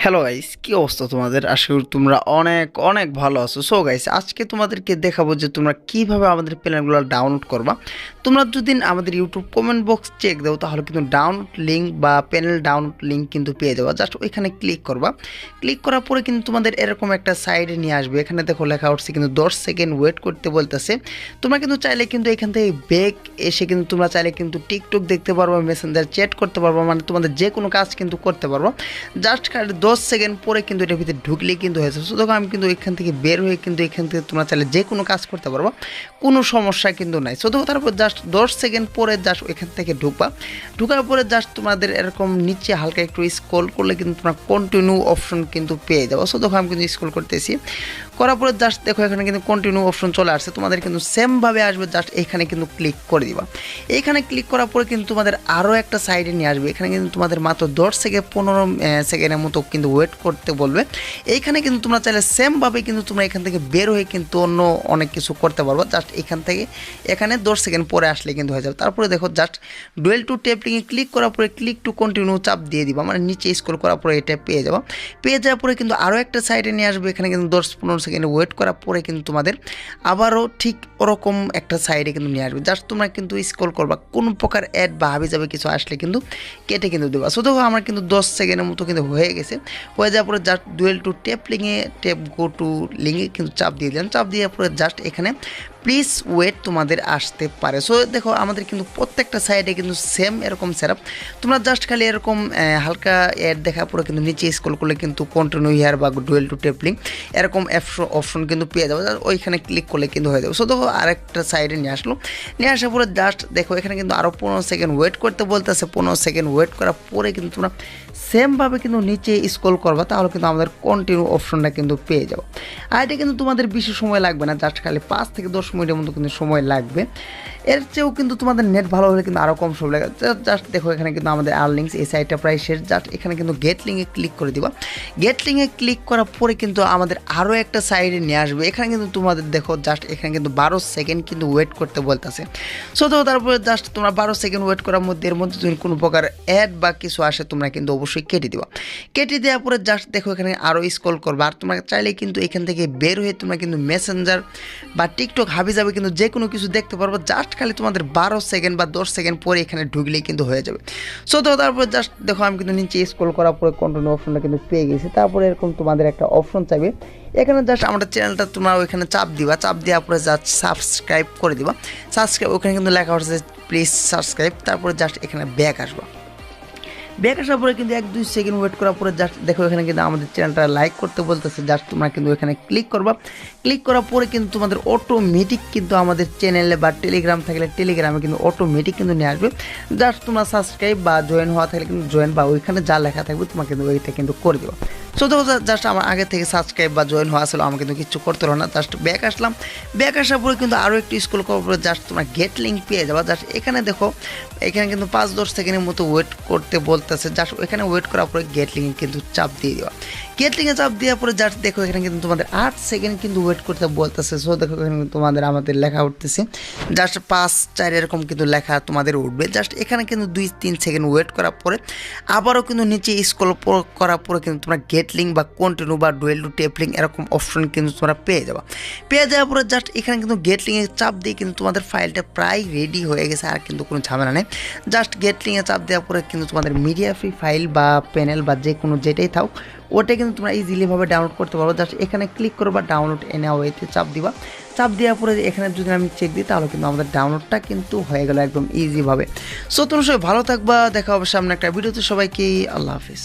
Hello guys, কি অবস্থা তোমাদের? আশা করি তোমরা অনেক অনেক ভালো আছো। সো গাইস, আজকে তোমাদেরকে দেখাবো যে তোমরা কিভাবে আমাদের প্ল্যানগুলো ডাউনলোড করবা। তোমরা যদি আমাদের ইউটিউব কমেন্ট বক্স চেক দাও তাহলে কিন্তু ডাউনলোড লিঙ্ক বা প্যানেল ডাউনলোড লিঙ্ক কিন্তু পেয়ে যাবা। জাস্ট ওইখানে ক্লিক করবা। ক্লিক করার পরে কিন্তু তোমাদের এরকম একটা সাইডে নিয়ে আসবে। এখানে দেখো লেখা উঠছে কিন্তু 10 সেকেন্ড ওয়েট করতে বলতেছে। তোমরা কিন্তু চাইলে কিন্তু এখান থেকে ব্যাক এসে কিন্তু তোমরা চাইলে কিন্তু টিকটক দেখতে পারবা, মেসেঞ্জার চ্যাট করতে পারবা, মানে তোমাদের যে কোনো কাজ কিন্তু করতে পারবো। জাস্ট 10 সেকেন্ড পরে কিন্তু এটার ভিতরে ঢুকলেই কিন্তু হয়েছে। সো দেখো আমি কিন্তু এখান থেকে বের হয়ে কিন্তু এখান থেকে তোমরা চাইলে যে কোনো কাজ করতে পারবো, কোনো সমস্যা কিন্তু নাই। সো দেখো তারপর জাস্ট 10 সেকেন্ড পরে জাস্ট ওইখান থেকে ঢুকবা। ঢুকার পরে জাস্ট তোমাদের এরকম নিচে হালকা একটু স্ক্রল করলে কিন্তু তোমরা কন্টিনিউ অপশন কিন্তু পেয়ে যাবো। সো দেখো আমি কিন্তু স্ক্রল করতেছি, করার পরে জাস্ট দেখো এখানে কিন্তু কন্টিনিউ অপশন চলে আসছে। তোমাদের কিন্তু সেমভাবে আসবে, জাস্ট এখানে কিন্তু ক্লিক করে দিবা। এইখানে ক্লিক করার পরে কিন্তু তোমাদের আরও একটা সাইডে নিয়ে আসবে। এখানে কিন্তু তোমাদের মাত্র 10 থেকে 15 সেকেন্ডের মতো কিন্তু ওয়েট করতে বলবে। এইখানে কিন্তু তোমরা চাইলে সেমভাবে কিন্তু তোমরা এখান থেকে বের হয়ে কিন্তু অন্য অনেক কিছু করতে পারবো। জাস্ট এখান থেকে এখানে 10 সেকেন্ড পরে আসলে কিন্তু হয়ে যাবে। তারপরে দেখো জাস্ট ডুয়েল টু ট্যাপিংয়ে ক্লিক করার পরে ক্লিক টু কন্টিনিউ চাপ দিয়ে দিবা, মানে নিচে স্ক্রল করার পরে এটা পেয়ে যাবো। পেয়ে যাওয়ার পরে কিন্তু আরও একটা সাইডে নিয়ে আসবে। এখানে কিন্তু 10-15 সেকেন্ড ওয়েট করার পরে কিন্তু তোমাদের আবারও ঠিক ওরকম একটা সাইডে কিন্তু নিয়ে আসবে। জাস্ট তোমরা কিন্তু স্ক্রল করবা, কোনো প্রকার অ্যাড বা হাবি যাবে কিছু আসলে কিন্তু কেটে কিন্তু দেবা। সো দেখো আমার কিন্তু 10 সেকেন্ডের মতো কিন্তু হয়ে গেছে। হয়ে যাওয়ার পরে just dual to tap go to লিঙ্কে কিন্তু চাপ দিয়ে দিলাম। চাপ দেওয়ার পরে জাস্ট এখানে প্লিজ ওয়েট তোমাদের আসতে পারে। সো দেখো আমাদের কিন্তু প্রত্যেকটা সাইডে কিন্তু সেম এরকম সেটআপ। তোমরা জাস্ট খালি এরকম হালকা অ্যাড দেখার পরে কিন্তু নিচে স্ক্রল করলে কিন্তু কন্টিনিউ হিয়ার বা ডুয়েল টু ট্যাপ লিঙ্ক এরকম অপশন কিন্তু পেয়ে যাবে। ওইখানে ক্লিক করলে কিন্তু হয়ে যাবে। সো দেখো আরেকটা সাইডে নিয়ে আসলো। নিয়ে আসার পরে জাস্ট দেখো এখানে কিন্তু আরও 15 সেকেন্ড ওয়েট করতে বলতেছে। 15 সেকেন্ড ওয়েট করার পরে কিন্তু তোমরা সেমভাবে কিন্তু নিচে স্ক্রল করবা, তাহলে কিন্তু আমাদের কন্টিনিউ অপশনটা কিন্তু পেয়ে যাবো। আর এটা কিন্তু তোমাদের বেশি সময় লাগবে না, জাস্ট খালি 5 থেকে 10 মিনিটের মতো কিন্তু সময় লাগবে। এর চেয়েও কিন্তু তোমাদের নেট ভালো হলে কিন্তু আরও কম সময় লাগে। জাস্ট দেখো এখানে কিন্তু আমাদের আর্নিংস এই সাইটটা প্রায় শেষ। জাস্ট এখানে কিন্তু গেট লিঙ্কে ক্লিক করে দিবা। গেট লিঙ্কে ক্লিক করার পরে কিন্তু আমাদের আরও একটা সাইডে নিয়ে আসবে। এখানে কিন্তু তোমাদের দেখো জাস্ট এখানে কিন্তু 12 সেকেন্ড কিন্তু ওয়েট করতে বলতেছে। সো তো তারপরে জাস্ট তোমরা 12 সেকেন্ড ওয়েট করার মধ্যে এর মধ্যে যদি কোনো প্রকার অ্যাড বা কিছু আসে তোমরা কিন্তু অবশ্যই কেটে দিবা। কেটে দেওয়ার পরে জাস্ট দেখো এখানে আরও স্ক্রল করবা। আর তোমরা চাইলে কিন্তু এখান থেকে বের হয়ে তোমরা কিন্তু মেসেঞ্জার বা টিকটক হাবি যাবে কিন্তু যে কোনো কিছু দেখতে পারবো। জাস্ট খালি তোমাদের 12 সেকেন্ড বা 10 সেকেন্ড পরে এখানে ঢুকলেই কিন্তু হয়ে যাবে। সো তো তারপরে জাস্ট দেখো আমি কিন্তু নিচে স্ক্রল করার পরে কন্টিনিউ অপশনটা কিন্তু পেয়ে গেছি। তারপরে এরকম তোমাদের একটা অপশন চাইবে। এখানে জাস্ট আমাদের চ্যানেলটা তোমরা ওইখানে চাপ দিবা। চাপ দেওয়ার পরে জাস্ট সাবস্ক্রাইব করে দিবা। সাবস্ক্রাইব ওখানে কিন্তু লেখা হচ্ছে প্লিজ সাবস্ক্রাইব। তারপরে জাস্ট এখানে ব্যাক আসবা। ব্যাক আসার পরে কিন্তু 1-2 সেকেন্ড ওয়েট করার পরে জাস্ট দেখো এখানে কিন্তু আমাদের চ্যানেলটা লাইক করতে বলতেছে। জাস্ট তোমরা কিন্তু এখানে ক্লিক করবা। ক্লিক করার পরে কিন্তু তোমাদের অটোমেটিক কিন্তু আমাদের চ্যানেলে বা টেলিগ্রাম থাকলে টেলিগ্রামে কিন্তু অটোমেটিক কিন্তু নিয়ে আসবে। জাস্ট তোমরা সাবস্ক্রাইব বা জয়েন হওয়া থাকলে কিন্তু জয়েন বা ওইখানে যা লেখা থাকবে তোমাকে কিন্তু ওইটা কিন্তু করে দেবো। সো দেখো জাস্ট আমার আগে থেকে সাবস্ক্রাইব বা জয়েন হওয়া ছিল, আমাকে কিন্তু কিছু করতে হলো না। জাস্ট ব্যাক আসলাম। ব্যাক আসার পরে কিন্তু আরও একটু স্ক্রল করার পরে জাস্ট তোমরা গেট লিঙ্ক পেয়ে যাবা। জাস্ট এখানে দেখো এখানে কিন্তু 5-10 সেকেন্ডের মতো ওয়েট করতে বলতেছে। জাস্ট এখানে ওয়েট করার পরে গেট লিঙ্কে কিন্তু চাপ দিয়ে দেওয়া। গেট লিঙ্কে চাপ দেওয়ার পরে জাস্ট দেখো এখানে কিন্তু তোমাদের 8 সেকেন্ড কিন্তু ওয়েট করতে বলতেছে। সো দেখো এখানে তোমাদের আমাদের লেখা উঠতেছে জাস্ট 5-4 এরকম কিন্তু লেখা তোমাদের উঠবে। জাস্ট এখানে কিন্তু 2-3 সেকেন্ড ওয়েট করার পরে আবারও কিন্তু নিচে স্ক্রল করার পরে কিন্তু তোমরা গেট লিঙ্ক বা কন্টিনিউ বা ডুয়েল টু ট্যাপ লিঙ্ক এরকম অপশন কিন্তু তোমরা পেয়ে যাবা। পেয়ে যাওয়ার পরে জাস্ট এখানে কিন্তু গেট লিঙ্কে চাপ দিয়ে কিন্তু তোমাদের ফাইলটা প্রায় রেডি হয়ে গেছে, আর কিন্তু কোনো ঝামেলা নেই। জাস্ট গেট লিঙ্কে চাপ দেওয়ার পরে কিন্তু তোমাদের মিডিয়া ফ্রি ফাইল বা প্যানেল বা যে কোনো যেটাই থাক ওটা কিন্তু তোমরা ইজিলিভাবে ডাউনলোড করতে পারবো। জাস্ট এখানে ক্লিক করবা, ডাউনলোড এনে ওয়েতে চাপ দিবা। চাপ দেওয়ার পরে এখানে যদি আমি চেক দিই তাহলে কিন্তু আমাদের ডাউনলোডটা কিন্তু হয়ে গেল একদম ইজিভাবে। সো তোমরা সবাই ভালো থাকবা, দেখা হবে সামনে একটা ভিডিওতে। সবাইকে আল্লাহ হাফিজ।